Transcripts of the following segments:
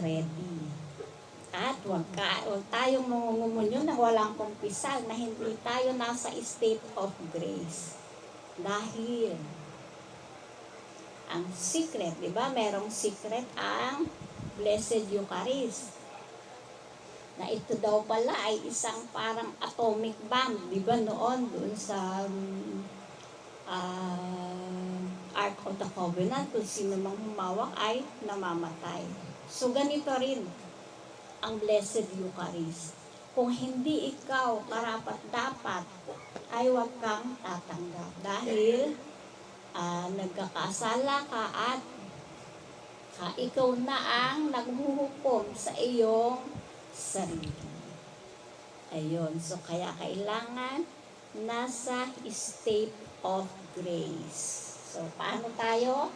ready. At huwag tayong mangungumunyon na walang kumpisal, na hindi tayo nasa state of grace. Dahil ang secret, di ba? Merong secret ang Blessed Eucharist. Na ito daw pala ay isang parang atomic bomb, di ba noon doon sa Ark of the Covenant, kung sino mang humawak ay namamatay. So ganito rin ang Blessed Eucharist. Kung hindi ikaw karapat-dapat, ay huwag kang tatanggap. Dahil nagkakasala ka at ikaw na ang naghuhukom sa iyong sarili. Ayun. So kaya kailangan nasa state of grace. So paano tayo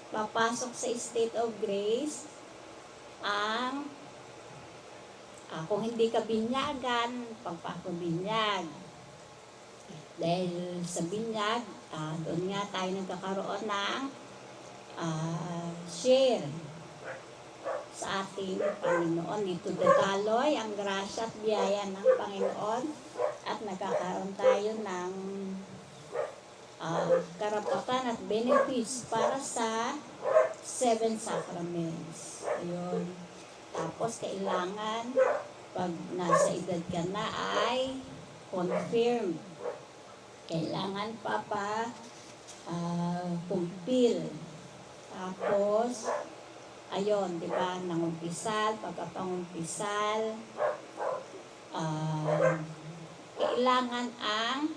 papasok sa state of grace? Kung hindi ka binyagan, pagpapabinyag. Dahil sa binyag, doon nga tayo nagkakaroon ng share sa ating Panginoon. Dito dadaloy ang grasya at biyaya ng Panginoon at nagkakaroon tayo ng karapatan at benefits para sa 7 sacraments. Ayun. Tapos kailangan pag nasa edad ka na ay confirm. Kailangan kumpil. Tapos ayun, di ba, nangumpisal, pagkapangumpisal, kailangan ang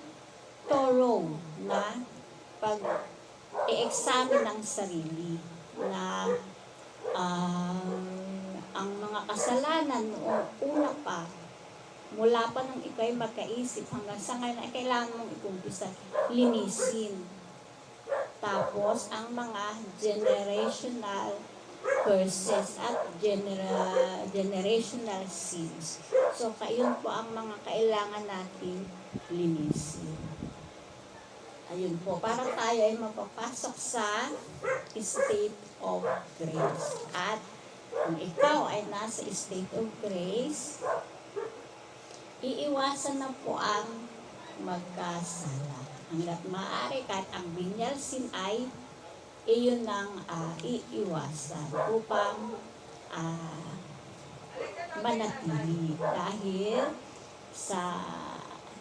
thorough na pag-i-examine ng sarili na ang mga kasalanan noong una pa, mula pa nung ikaw'y magkaisip hanggang sa ngayon ay kailangan mong ikumpisa, linisin. Tapos ang mga generational curses at generational sins. So kayon po ang mga kailangan natin linisin. Ayun po, para tayo ay mapapasok sa state of grace. At kung ikaw ay nasa state of grace, iiwasan na po ang magkasala. Hanggat maaari, kahit ang venial sin ay iyon ang iiwasan upang manatili. Dahil sa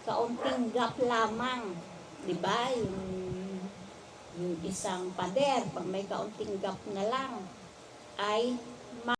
kaunting gap lamang, di ba, yung isang pader, pag may kaunting gap na lang, ay